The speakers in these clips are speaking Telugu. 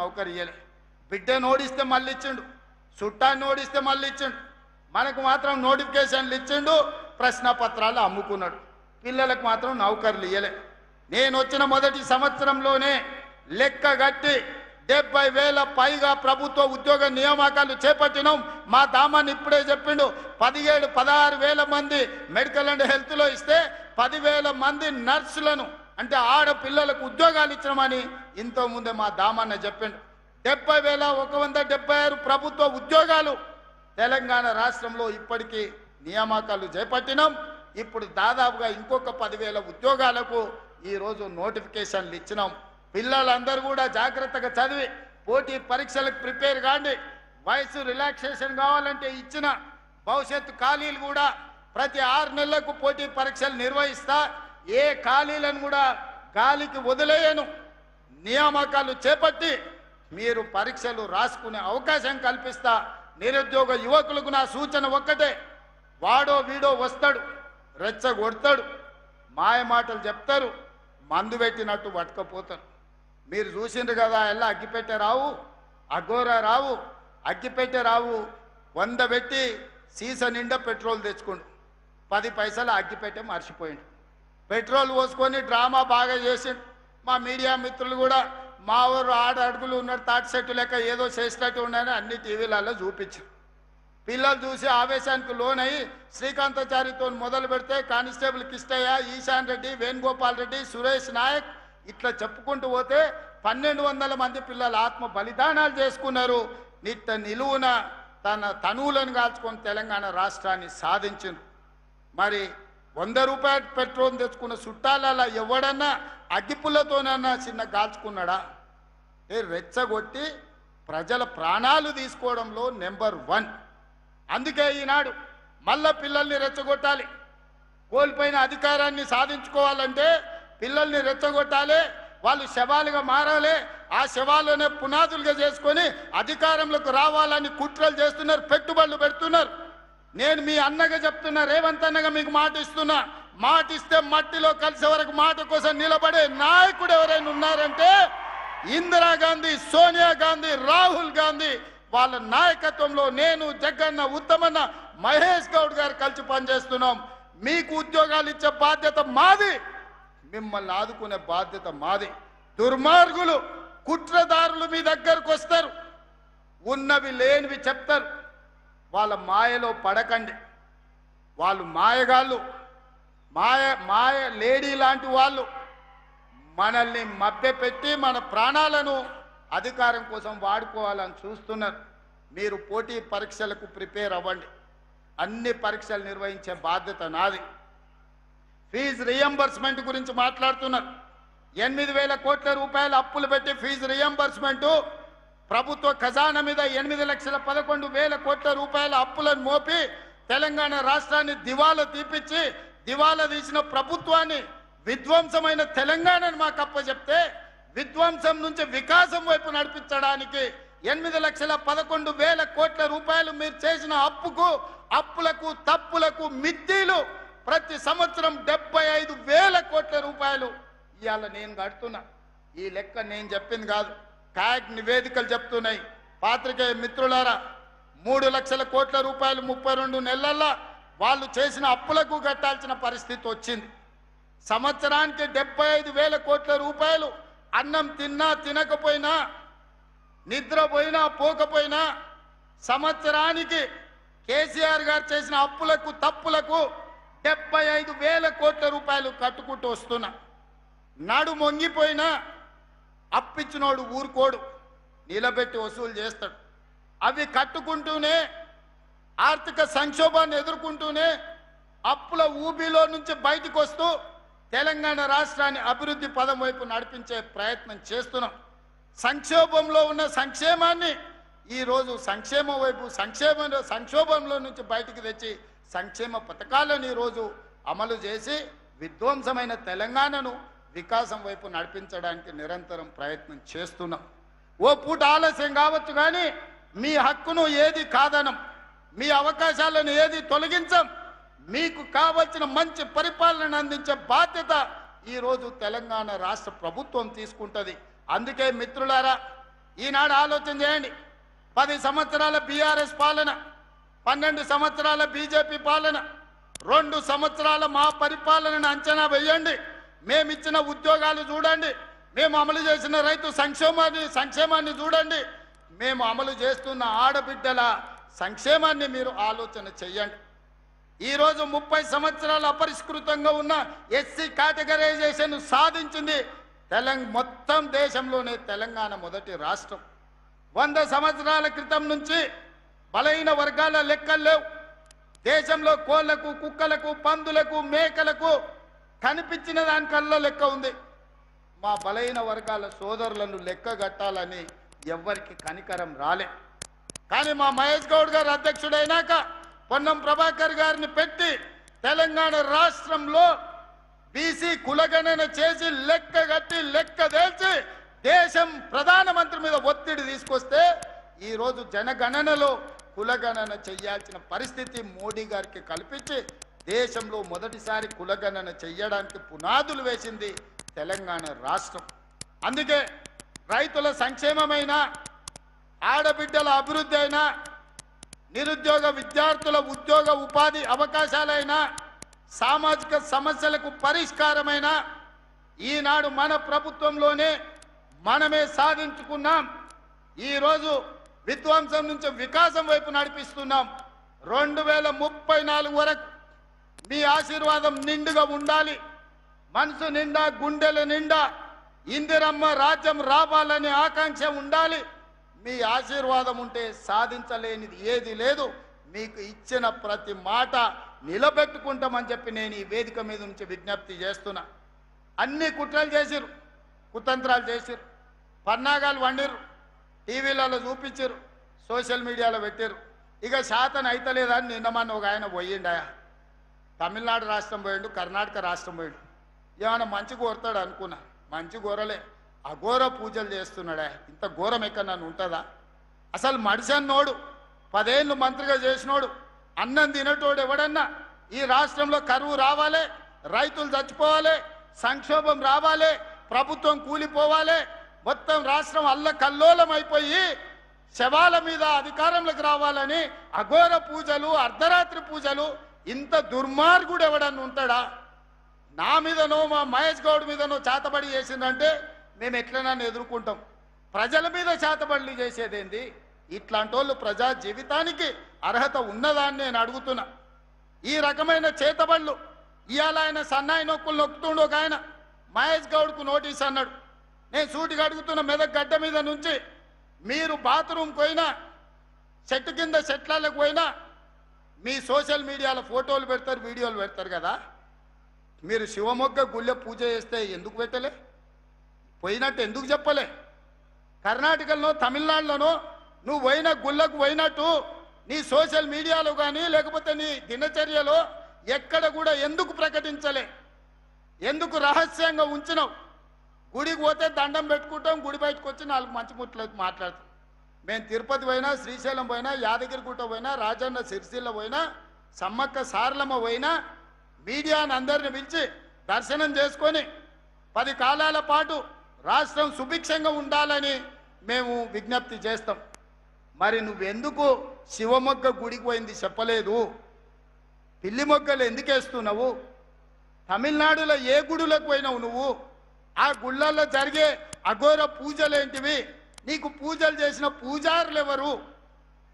నౌకరు ఇయ్యలే. బిడ్డను ఓడిస్తే మళ్ళీ ఇచ్చిండు, చుట్టాన్ని ఓడిస్తే మళ్ళీ ఇచ్చిండు. మనకు మాత్రం నోటిఫికేషన్లు ఇచ్చిండు, ప్రశ్నపత్రాలు అమ్ముకున్నాడు. పిల్లలకు మాత్రం నౌకర్లు ఇయ్యలే. నేను వచ్చిన మొదటి సంవత్సరంలోనే లెక్క గట్టి 70,000 పైగా ప్రభుత్వ ఉద్యోగ నియామకాలు చేపట్టినాం. మా దామాన్ని ఇప్పుడే చెప్పిండు, 16,000 మంది మెడికల్ అండ్ హెల్త్లో ఇస్తే 10,000 మంది నర్సులను అంటే ఆడపిల్లలకు ఉద్యోగాలు ఇచ్చినామని ఇంతకుముందే మా దామన్న చెప్పిండు. 70,176 ప్రభుత్వ ఉద్యోగాలు తెలంగాణ రాష్ట్రంలో ఇప్పటికీ నియామకాలు చేపట్టినాం. ఇప్పుడు దాదాపుగా ఇంకొక 10,000 ఉద్యోగాలకు ఈరోజు నోటిఫికేషన్లు ఇచ్చినాం. పిల్లలందరూ కూడా జాగ్రత్తగా చదివి పోటీ పరీక్షలకు ప్రిపేర్ కాండి. వయసు రిలాక్సేషన్ కావాలంటే ఇచ్చిన భవిష్యత్తు ఖాళీలు కూడా ప్రతి 6 నెలలకు పోటీ పరీక్షలు నిర్వహిస్తా. ఏ ఖాళీలను కూడా గాలికి వదిలేయను. నియామకాలు చేపట్టి మీరు పరీక్షలు రాసుకునే అవకాశం కల్పిస్తా. నిరుద్యోగ యువకులకు నా సూచన ఒక్కటే, వాడో వీడో వస్తాడు, రెచ్చగొడతాడు, మాయ మాటలు చెప్తారు, మందు పెట్టినట్టు పట్టుకపోతారు. మీరు చూసిండ్రు కదా, ఎలా అగ్గిపెట్టే రావు, అఘోర రావు, అగ్గిపెట్టే రావు 100 పెట్టి సీస నిండా పెట్రోల్ తెచ్చుకోండు, 10 పైసలు అగ్గిపెట్టే మర్చిపోయిండు. పెట్రోల్ పోసుకొని డ్రామా బాగా చేసిండు. మా మీడియా మిత్రులు కూడా మా ఊరు 6 అడుగులు ఉన్నాడు, తాటి చెట్టు లెక్క ఏదో చేసినట్టు ఉన్నాయని అన్ని టీవీలలో చూపించారు. పిల్లలు చూసి ఆవేశానికి లోనయ్యి శ్రీకాంతాచారితో మొదలు పెడితే కానిస్టేబుల్ కిష్టయ్య, ఈశాన్ రెడ్డి, వేణుగోపాల్ రెడ్డి, సురేష్ నాయక్ ఇట్లా చెప్పుకుంటూ పోతే 1,200 మంది పిల్లలు ఆత్మ బలిదానాలు చేసుకున్నారు. నిట్ట నిలువున తన తనువులను కాల్చుకొని తెలంగాణ రాష్ట్రాన్ని సాధించింది. మరి 100 రూపాయల పెట్రోల్ తెచ్చుకున్న చుట్టాలలో ఎవడన్నా అగ్గిపుల్లతోనన్నా చిన్న కాల్చుకున్నాడా? రెచ్చగొట్టి ప్రజల ప్రాణాలు తీసుకోవడంలో నెంబర్ 1. అందుకే ఈనాడు మళ్ళా పిల్లల్ని రెచ్చగొట్టాలి. కోల్పోయిన అధికారాన్ని సాధించుకోవాలంటే పిల్లల్ని రెచ్చగొట్టాలి. వాళ్ళు శవాలుగా మారాలి. ఆ శవాలనే పునాదులుగా చేసుకొని అధికారంలోకి రావాలని కుట్రలు చేస్తున్నారు, పెట్టుబడులు పెడుతున్నారు. నేను మీ అన్నగా చెప్తున్నా, రేవంత్ అన్నగా మీకు మాట ఇస్తున్నా, మాట ఇస్తే మట్టిలో కలిసే వరకు మాట కోసం నిలబడే నాయకుడు ఎవరైనా ఉన్నారంటే ఇందిరాగాంధీ, సోనియా గాంధీ, రాహుల్ గాంధీ వాళ్ళ నాయకత్వంలో నేను, జగన్న, ఉత్తమన్న, మహేష్ గౌడ్ గారు కలిసి పనిచేస్తున్నాం. మీకు ఉద్యోగాలు ఇచ్చే బాధ్యత మాది, మిమ్మల్ని ఆదుకునే బాధ్యత మాది. దుర్మార్గులు, కుట్రదారులు మీ దగ్గరకు వస్తారు, ఉన్నవి లేనివి చెప్తారు. వాళ్ళ మాయలో పడకండి. వాళ్ళు మాయగాళ్ళు, మాయ లేడీ లాంటి వాళ్ళు మనల్ని మభ్యపెట్టి మన ప్రాణాలను అధికారం కోసం వాడుకోవాలని చూస్తున్నారు. మీరు పోటీ పరీక్షలకు ప్రిపేర్ అవ్వండి. అన్ని పరీక్షలు నిర్వహించే బాధ్యత నాది. ఫీజు రియంబర్స్మెంట్ గురించి మాట్లాడుతున్నారు. 8,000 కోట్ల రూపాయలు అప్పులు పెట్టి ఫీజు రియంబర్స్మెంటు ప్రభుత్వ ఖజానా మీద 8,11,000 కోట్ల రూపాయల అప్పులను మోపి తెలంగాణ రాష్ట్రాన్ని దివాలా తీపిచ్చి, దివాలా తీసిన ప్రభుత్వాన్ని విధ్వంసమైన తెలంగాణను మాకు అప్పచెప్తే విధ్వంసం నుంచి వికాసం వైపు నడిపించడానికి 8,11,000 కోట్ల రూపాయలు మీరు చేసిన అప్పులకు తప్పులకు మిద్దీలు ప్రతి సంవత్సరం 75,000 కోట్ల రూపాయలు ఇవాళ నేను కడుతున్నా. ఈ లెక్క నేను చెప్పింది కాదు, కాగ్ నివేదికలు చెప్తున్నాయి. పాత్రికేయ మిత్రులారా, 3 లక్షల కోట్ల రూపాయలు 32 నెలల్లో వాళ్ళు చేసిన అప్పులకు కట్టాల్సిన పరిస్థితి వచ్చింది. సంవత్సరానికి 75,000 కోట్ల రూపాయలు అన్నం తిన్నా తినకపోయినా, నిద్రపోయినా పోకపోయినా సంవత్సరానికి కేసీఆర్ గారు చేసిన అప్పులకు తప్పులకు 75,000 కోట్ల రూపాయలు కట్టుకుంటూ వస్తున్నా. నాడు మొంగిపోయినా అప్పిచ్చినోడు ఊరుకోడు, నిలబెట్టి వసూలు చేస్తాడు. అవి కట్టుకుంటూనే ఆర్థిక సంక్షోభాన్ని ఎదుర్కొంటూనే అప్పుల ఊబిలో నుంచి బయటకు వస్తూ తెలంగాణ రాష్ట్రాన్ని అభివృద్ధి పదం వైపు నడిపించే ప్రయత్నం చేస్తున్నాం. సంక్షోభంలో ఉన్న సంక్షేమాన్ని ఈరోజు సంక్షేమం వైపు సంక్షోభంలో నుంచి బయటికి తెచ్చి సంక్షేమ పథకాలను ఈరోజు అమలు చేసి విధ్వంసమైన తెలంగాణను వికాసం వైపు నడిపించడానికి నిరంతరం ప్రయత్నం చేస్తున్నాం. ఓ పూట ఆలస్యం కావచ్చు కానీ మీ హక్కును ఏది కాదనం, మీ అవకాశాలను ఏది తొలగించం. మీకు కావలసిన మంచి పరిపాలన అందించే బాధ్యత ఈరోజు తెలంగాణ రాష్ట్ర ప్రభుత్వం తీసుకుంటుంది. అందుకే మిత్రులారా, ఈనాడు ఆలోచన చేయండి. 10 సంవత్సరాల బీఆర్ఎస్ పాలన, 12 సంవత్సరాల బీజేపీ పాలన, 2 సంవత్సరాల మా పరిపాలనను అంచనా వేయండి. మేమిచ్చిన ఉద్యోగాలు చూడండి, మేము అమలు చేసిన రైతు సంక్షేమాన్ని చూడండి, మేము అమలు చేస్తున్న ఆడబిడ్డల సంక్షేమాన్ని మీరు ఆలోచన చెయ్యండి. ఈరోజు 30 సంవత్సరాలు అపరిష్కృతంగా ఉన్న ఎస్సీ కేటగరైజేషన్ సాధించింది మొత్తం దేశంలోనే తెలంగాణ మొదటి రాష్ట్రం. 100 సంవత్సరాల క్రితం నుంచి బలహీన వర్గాల లెక్కలు లేవు. దేశంలో కోళ్లకు, కుక్కలకు, పందులకు, మేకలకు కనిపించిన దానికల్లా లెక్క ఉంది. మా బలహీన వర్గాల సోదరులను లెక్క కట్టాలని ఎవ్వరికి కనికరం రాలే. కానీ మా మహేష్ గౌడ్ గారు అధ్యక్షుడైనాక పొన్నం ప్రభాకర్ గారిని పెట్టి తెలంగాణ రాష్ట్రంలో బీసీ కులగణన చేసి లెక్క కట్టి లెక్క తేల్చి దేశం ప్రధానమంత్రి మీద ఒత్తిడి తీసుకొస్తే ఈరోజు జనగణనలో కులగణన చేయాల్సిన పరిస్థితి మోడీ గారికి కల్పించి దేశంలో మొదటిసారి కులగణన చేయడానికి పునాదులు వేసింది తెలంగాణ రాష్ట్రం. అందుకే రైతుల సంక్షేమమైన, ఆడబిడ్డల అభివృద్ధి అయినా, నిరుద్యోగ విద్యార్థుల ఉద్యోగ ఉపాధి అవకాశాలైనా, సామాజిక సమస్యలకు పరిష్కారమైన ఈనాడు మన ప్రభుత్వంలోనే మనమే సాధించుకున్నాం. ఈరోజు విధ్వంసం నుంచి వికాసం వైపు నడిపిస్తున్నాం. 2034 వరకు మీ ఆశీర్వాదం నిండుగా ఉండాలి. మనసు నిండా, గుండెల నిండా ఇందిరమ్మ రాజ్యం రావాలనే ఆకాంక్ష ఉండాలి. మీ ఆశీర్వాదం ఉంటే సాధించలేనిది ఏది లేదు. మీకు ఇచ్చిన ప్రతి మాట నిలబెట్టుకుంటామని చెప్పి నేను ఈ వేదిక మీద నుంచి విజ్ఞప్తి చేస్తున్నా. అన్ని కుట్రలు చేసిరు, కుతంత్రాలు చేసిరు, పన్నాగాలు వండిరు, టీవీలలో చూపించారు, సోషల్ మీడియాలో పెట్టారు. ఇక శాతం అయితలేదని నిన్నమన్న ఒక ఆయన పోయిండాయా, తమిళనాడు రాష్ట్రం పోయిండు, కర్ణాటక రాష్ట్రం పోయిండు. ఏమైనా మంచి కోరుతాడు అనుకున్నా, మంచి కోరలే, అఘోర పూజలు చేస్తున్నాడా. ఇంత ఘోరం ఎక్కడ నన్ను ఉంటుందా? అసలు మడిసన్నోడు, 10 ఏళ్ళు మంత్రిగా చేసినోడు, అన్నం తినటోడు ఎవడన్నా ఈ రాష్ట్రంలో కరువు రావాలి, రైతులు చచ్చిపోవాలి, సంక్షోభం రావాలి, ప్రభుత్వం కూలిపోవాలి, మొత్తం రాష్ట్రం అల్లకల్లోలం అయిపోయి శవాల మీద అధికారంలోకి రావాలని అఘోర పూజలు, అర్ధరాత్రి పూజలు, ఇంత దుర్మార్గుడు ఎవడన్నా ఉంటాడా? నా మీదనో మా మహేష్ గౌడ్ మీదనో చేతబడి చేసిందంటే మేము ఎట్లైనా ఎదుర్కొంటాం. ప్రజల మీద చేతబడులు చేసేదేంది? ఇట్లాంటి వాళ్ళు ప్రజా జీవితానికి అర్హత ఉన్నదాన్ని నేను అడుగుతున్నా. ఈ రకమైన చేతబడులు ఇవాళ ఆయన సన్నాయి నొక్కులు నొక్కుతుండు. ఒక ఆయన మహేష్ గౌడ్కు నోటీస్ అన్నాడు. నేను సూటిగా అడుగుతున్న, మెదక్ గడ్డ మీద నుంచి మీరు బాత్రూమ్కి పోయినా, చెట్టు కింద చెట్లకు పోయినా మీ సోషల్ మీడియాలో ఫోటోలు పెడతారు, వీడియోలు పెడతారు కదా. మీరు శివమొగ్గ గుళ్ళె పూజ చేస్తే ఎందుకు పెట్టలే? పోయినట్టు ఎందుకు చెప్పలే? కర్ణాటకలో, తమిళనాడులోనో నువ్వు పోయిన గుళ్ళకు పోయినట్టు నీ సోషల్ మీడియాలో కానీ లేకపోతే నీ దినచర్యలో ఎక్కడ కూడా ఎందుకు ప్రకటించలే? ఎందుకు రహస్యంగా ఉంచినావు? గుడికి పోతే దండం పెట్టుకుంటాం, గుడి బయటకు వచ్చి 4 మంచి ముట్లకు మాట్లాడతాం. మేము తిరుపతి పోయినా, శ్రీశైలం పోయినా, యాదగిరిగుట్ట పోయినా, రాజన్న సిరిసిల్ల పోయినా, సమ్మక్క సారలమ్మ పోయినా మీడియాను అందరిని పిలిచి దర్శనం చేసుకొని 10 కాలాల పాటు రాష్ట్రం సుభిక్షంగా ఉండాలని మేము విజ్ఞప్తి చేస్తాం. మరి నువ్వెందుకు శివమొగ్గ గుడికి పోయింది చెప్పలేదు? పిల్లి మొగ్గలు ఎందుకు వేస్తున్నావు? తమిళనాడులో ఏ గుడులకు పోయినావు నువ్వు? ఆ గుళ్ళల్లో జరిగే అఘోర పూజలేంటివి? నీకు పూజలు చేసిన పూజారులు ఎవరు?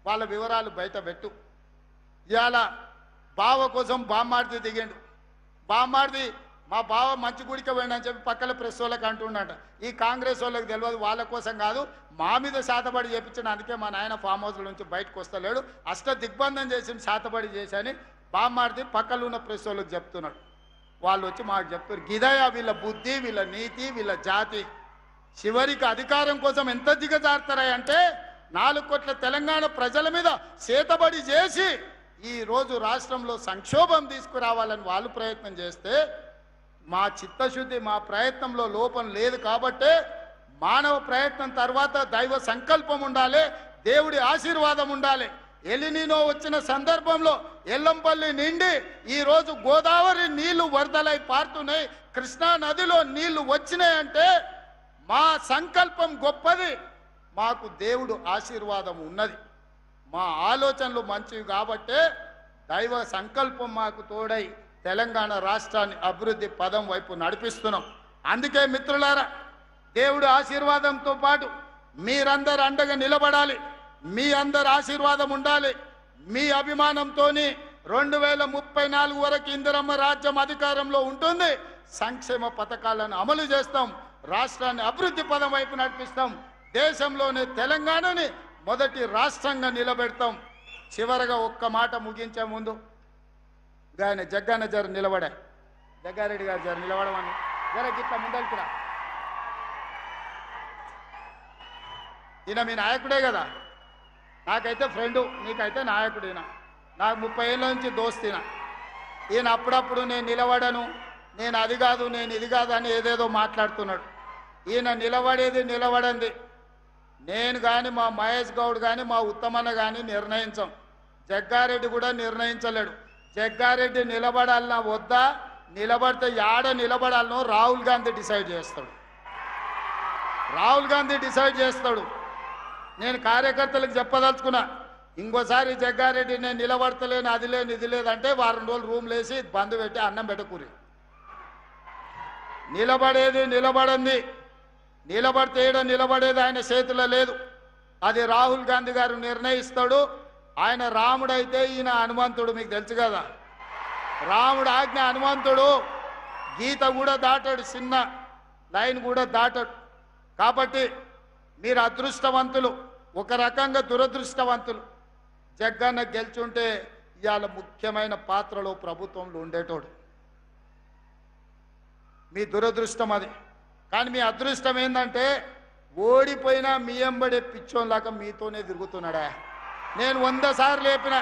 వాళ్ళ వివరాలు బయట పెట్టు. ఇవాళ బావ కోసం బామ్మార్ది దిగిండు. బామ్మార్ది మా బావ మంచి గుడికి పోయిండని చెప్పి పక్కన ప్రెస్ వాళ్ళకి అంటుండట. ఈ కాంగ్రెస్ వాళ్ళకి తెలియదు, వాళ్ళ కోసం కాదు, మా మీద శాతబడి చేపించిన, అందుకే మా నాయన ఫామ్ హౌస్ల నుంచి బయటకు వస్తలేడు, అష్ట దిగ్బంధం చేసి శాతబడి చేశాని బామ్మార్ది పక్కన ఉన్న ప్రెస్ వాళ్ళకి చెప్తున్నాడు. వాళ్ళు వచ్చి మాకు చెప్తారు, గిదయ వీళ్ళ బుద్ధి, వీళ్ళ నీతి, వీళ్ళ జాతి. చివరికి అధికారం కోసం ఎంత దిగజారుతారంటే 4 కోట్ల తెలంగాణ ప్రజల మీద చేతబడి చేసి ఈ రోజు రాష్ట్రంలో సంక్షోభం తీసుకురావాలని వాళ్ళు ప్రయత్నం చేస్తే మా చిత్తశుద్ధి, మా ప్రయత్నంలో లోపం లేదు. కాబట్టే మానవ ప్రయత్నం తర్వాత దైవ సంకల్పం ఉండాలి, దేవుడి ఆశీర్వాదం ఉండాలి. ఎలినినో వచ్చిన సందర్భంలో ఎల్లంపల్లి నిండి ఈరోజు గోదావరి నీళ్లు వరదలై పారుతున్నాయి, కృష్ణా నదిలో నీళ్లు వచ్చినాయంటే మా సంకల్పం గొప్పది, మాకు దేవుడు ఆశీర్వాదం ఉన్నది. మా ఆలోచనలు మంచివి కాబట్టే దైవ సంకల్పం మాకు తోడై తెలంగాణ రాష్ట్రాన్ని అభివృద్ధి పదం వైపు నడిపిస్తున్నాం. అందుకే మిత్రులారా, దేవుడు ఆశీర్వాదంతో పాటు మీరందరూ అండగా నిలబడాలి. మీ అందరి ఆశీర్వాదం ఉండాలి. మీ అభిమానంతో 2034 వరకు ఇందిరమ్మ రాజ్యం అధికారంలో ఉంటుంది. సంక్షేమ పథకాలను అమలు చేస్తాం. రాష్ట్రాన్ని అభివృద్ధి పదం వైపు నడిపిస్తాం. దేశంలోనే తెలంగాణని మొదటి రాష్ట్రంగా నిలబెడతాం. చివరగా ఒక్క మాట ముగించే ముందు ఆయన జగ్గన్న జర నిలబడా, జగ్గారెడ్డి గారు జర నిలబడమని జర గిట్ట ముందలుకురా. ఈయన మీ నాయకుడే కదా, నాకైతే ఫ్రెండు, నీకైతే నాయకుడు. ఈయన నాకు 30 ఏళ్ళ నుంచి దోస్తీన. ఈయన అప్పుడప్పుడు నేను నిలబడను, నేను అది కాదు, నేను ఇది కాదు అని ఏదేదో మాట్లాడుతున్నాడు. ఈయన నిలబడేది నిలబడంది నేను కానీ, మా మహేష్ గౌడ్ కానీ, మా ఉత్తమన్న కానీ నిర్ణయించాం. జగ్గారెడ్డి కూడా నిర్ణయించలేడు. జగ్గారెడ్డి నిలబడాలన్నా వద్దా, నిలబడితే యాడ నిలబడాలనో రాహుల్ గాంధీ డిసైడ్ చేస్తాడు. రాహుల్ గాంధీ డిసైడ్ చేస్తాడు. నేను కార్యకర్తలకు చెప్పదలుచుకున్నా, ఇంకోసారి జగ్గారెడ్డి నేను నిలబడతలేను, అది లేదు ఇది లేదంటే వారం రోజులు రూమ్ లేసి బంద్ పెట్టి అన్నం పెట్టకూరి. నిలబడేది నిలబడంది, నిలబడితే ఏడ నిలబడేది ఆయన చేతిలో లేదు. అది రాహుల్ గాంధీ గారు నిర్ణయిస్తాడు. ఆయన రాముడైతే ఈయన హనుమంతుడు, మీకు తెలుసు కదా. రాముడు ఆజ్ఞ హనుమంతుడు, గీత కూడా దాటాడు, చిన్న లైన్ కూడా దాటాడు. కాబట్టి మీరు అదృష్టవంతులు, ఒక రకంగా దురదృష్టవంతులు. జగ్గన్న గెలుచుంటే ఇవాళ ముఖ్యమైన పాత్రలో ప్రభుత్వంలో ఉండేటోడు. మీ దురదృష్టం అది. కానీ మీ అదృష్టం ఏంటంటే ఓడిపోయినా మీ ఎంబడే పిచ్చోన్లాగా మీతోనే తిరుగుతున్నాడా. నేను 100 సార్లు లేపిన,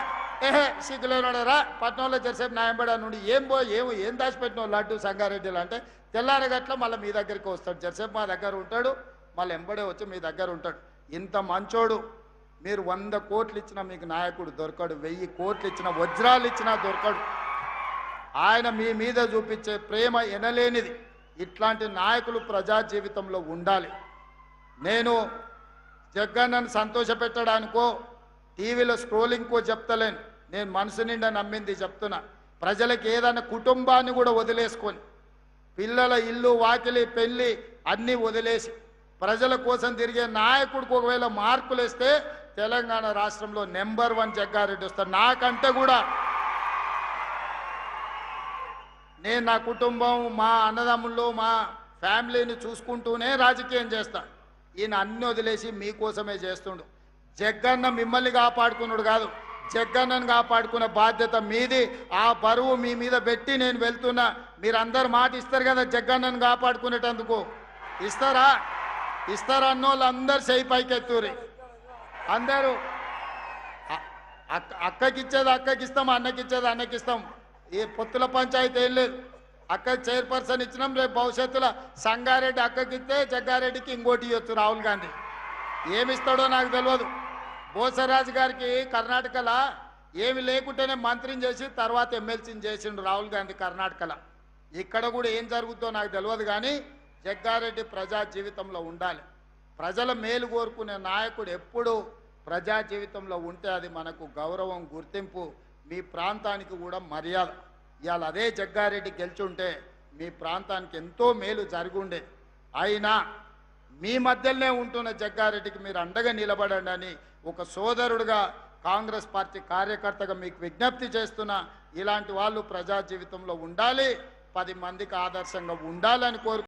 సిగ్గులేనాడరా పట్నంలో జరిసేపు నా ఎంబడా నుండి ఏం దాచిపెట్టిన లడ్డు సంగారెడ్డిలు అంటే తెల్లారగట్ల మళ్ళీ మీ దగ్గరికి వస్తాడు. జరిసేపు మా దగ్గర ఉంటాడు, మళ్ళీ ఎంబడే వచ్చి మీ దగ్గర ఉంటాడు. ఇంత మంచోడు. మీరు 100 కోట్లు ఇచ్చినా మీకు నాయకుడు దొరకడు, 1000 కోట్లు ఇచ్చినా, వజ్రాలు ఇచ్చినా దొరకడు. ఆయన మీ మీద చూపించే ప్రేమ ఎనలేనిది. ఇట్లాంటి నాయకులు ప్రజా జీవితంలో ఉండాలి. నేను జగ్గన్నను సంతోషపెట్టడానికో టీవీలో స్క్రోలింగ్కో చెప్తలేను. నేను మనసు నిండా నమ్మింది చెప్తున్నా. ప్రజలకు ఏదైనా కుటుంబాన్ని కూడా వదిలేసుకొని, పిల్లల ఇల్లు వాకిలి పెళ్ళి అన్నీ వదిలేసి ప్రజల కోసం తిరిగే నాయకుడికి ఒకవేళ మార్కులు వేస్తే తెలంగాణ రాష్ట్రంలో నెంబర్ 1 జగ్గారెడ్డి వస్తారు. నాకంటే కూడా నేను నా కుటుంబం, మా అన్నదమ్ముళ్ళు, మా ఫ్యామిలీని చూసుకుంటూనే రాజకీయం చేస్తా. ఈయన అన్ని వదిలేసి మీకోసమే చేస్తుండు. జగ్గన్న మిమ్మల్ని కాపాడుకున్నాడు కాదు, జగ్గన్నను కాపాడుకునే బాధ్యత మీది. ఆ బరువు మీ మీద పెట్టి నేను వెళ్తున్నా. మీరందరు మాట ఇస్తారు కదా జగ్గన్నను కాపాడుకునేటందుకు. ఇస్తారా? ఇస్తారన్న వాళ్ళు అందరు చేయి పైకెత్తూరి. అందరూ అక్కకిచ్చేది అక్కకిస్తాం, అన్నకిచ్చేది అన్నకిస్తాం. ఈ పొత్తుల పంచాయతీ ఏం లేదు. అక్క చైర్పర్సన్ ఇచ్చినాం. రేపు భవిష్యత్తులో సంగారెడ్డి అక్కకిస్తే జగ్గారెడ్డికి ఇంకోటి ఇవ్వచ్చు రాహుల్ గాంధీ. ఏమిస్తాడో నాకు తెలియదు. బోసరాజు గారికి కర్ణాటకలో ఏమి లేకుంటేనే మంత్రిని చేసి తర్వాత ఎమ్మెల్సీని చేసిండు రాహుల్ గాంధీ కర్ణాటకలో. ఇక్కడ కూడా ఏం జరుగుతుందో నాకు తెలియదు. కానీ జగ్గారెడ్డి ప్రజా జీవితంలో ఉండాలి. ప్రజల మేలు కోరుకునే నాయకుడు ఎప్పుడు ప్రజా జీవితంలో ఉంటే అది మనకు గౌరవం, గుర్తింపు, మీ ప్రాంతానికి కూడా మర్యాద. ఇవాళ అదే జగ్గారెడ్డి గెలుచుంటే మీ ప్రాంతానికి ఎంతో మేలు జరిగి ఉండేది. అయినా మీ మధ్యలోనే ఉంటున్న జగ్గారెడ్డికి మీరు అండగా నిలబడండి అని ఒక సోదరుడుగా, కాంగ్రెస్ పార్టీ కార్యకర్తగా మీకు విజ్ఞప్తి చేస్తున్నా. ఇలాంటి వాళ్ళు ప్రజా జీవితంలో ఉండాలి, 10 మందికి ఆదర్శంగా ఉండాలని కోరు